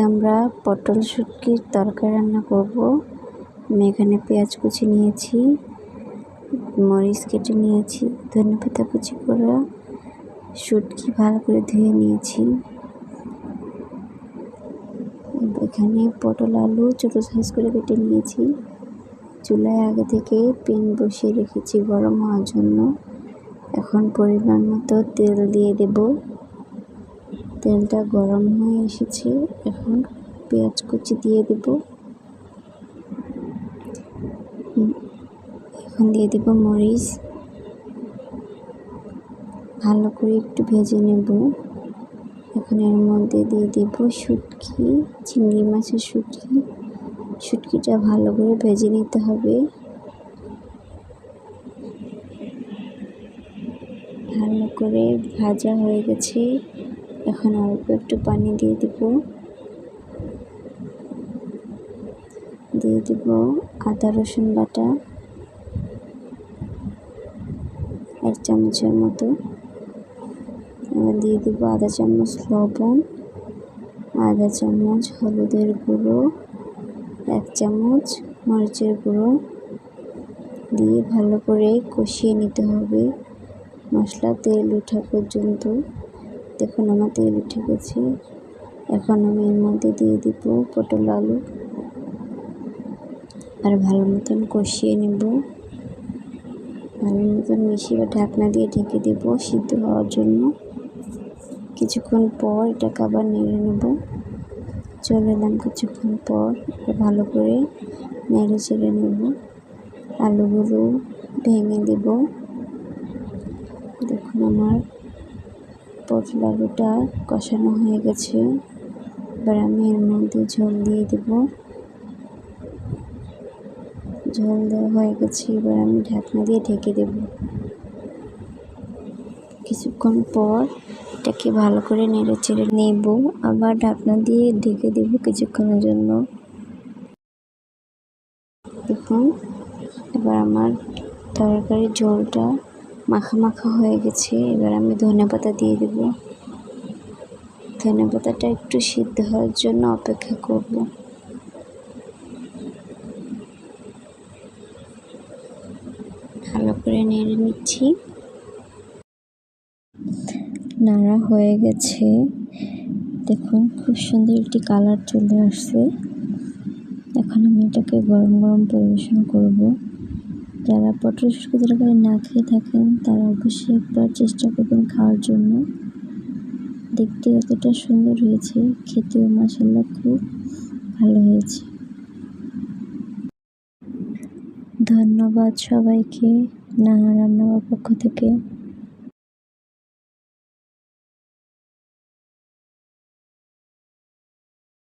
আজকে আমরা পটল শুটকির তরকারি রান্না করব। আমি এখানে পেঁয়াজ কুচি নিয়েছি, মরিচ কেটে নিয়েছি, ধনেপাতা কুচি করা, শুটকি ভালো করে ধুয়ে নিয়েছি। এখানে পটল আলু ছোটো সাইজ করে কেটে নিয়েছি। চুলায় আগে থেকে প্যান বসিয়ে রেখেছি গরম হওয়ার জন্য। এখন পরিমাণ মতো তেল দিয়ে দেব। তেলটা গরম হয়ে এসেছে, এখন পেঁয়াজ কুচি দিয়ে দেব। এখন দিয়ে দেব মরিচ, ভালো করে একটু ভেজে নেব। এখন এর মধ্যে দিয়ে দেব শুটকি, চিংড়ি মাছের শুটকি। শুটকিটা ভালো করে ভেজে নিতে হবে। ভালো করে ভাজা হয়ে গেছে, এখন অল্প একটু পানি দিয়ে দেব। দিয়ে দেব আদা রসুন বাটা 1 চামচের মতো। এবার দিয়ে দেব আধা চামচ লবণ, আধা চামচ হলুদের গুঁড়ো, 1 চামচ মরিচের গুঁড়ো দিয়ে ভালো করে কষিয়ে নিতে হবে মশলা তেল ওঠা পর্যন্ত। দেখুন আমার তেল উঠে গেছে। এখন আমি এর মধ্যে দিয়ে দিব পটল আলু আর ভালো মতন কষিয়ে নেব। ভালো মতন মিশিয়ে ঢাকনা দিয়ে ঢেকে দেব সিদ্ধ হওয়ার জন্য। কিছুক্ষণ পর এটাকে আবার নেড়ে নেব। চলে এলাম কিছুক্ষণ পর, ভালো করে নেড়ে চেড়ে নেব। আলুগুলো ভেঙে দেব। দেখুন আমার পটল আলুটা কষানো হয়ে গেছে। এবার আমি এর মধ্যে ঝোল দিয়ে দেব। ঝোল দেওয়া হয়ে গেছে, এবার আমি ঢাকনা দিয়ে ঢেকে দেব। কিছুক্ষণ পর এটাকে ভালো করে নেড়ে চেড়ে নেব, আবার ঢাকনা দিয়ে ঢেকে দেব কিছুক্ষণের জন্য। দেখুন এবার আমার তরকারির ঝোলটা মাখা মাখা হয়ে গেছে। এবার আমি ধনেপাতা দিয়ে দেব। ধনেপাতাটা একটু সিদ্ধ হওয়ার জন্য অপেক্ষা করব। ভালো করে নেড়ে নিচ্ছি। নাড়া হয়ে গেছে, দেখুন খুব সুন্দর একটি কালার চলে আসছে। এখন আমি এটাকে গরম গরম পরিবেশন করব। যারা পটল শুটকি তরকারি না খেয়ে থাকেন তারা অবশ্যই একবার চেষ্টা করবেন খাওয়ার জন্য। দেখতে এতটা সুন্দর হয়েছে, খেতেও মাশাআল্লাহ খুব ভালো হয়েছে। ধন্যবাদ সবাইকে নাহা রান্নার পক্ষ থেকে।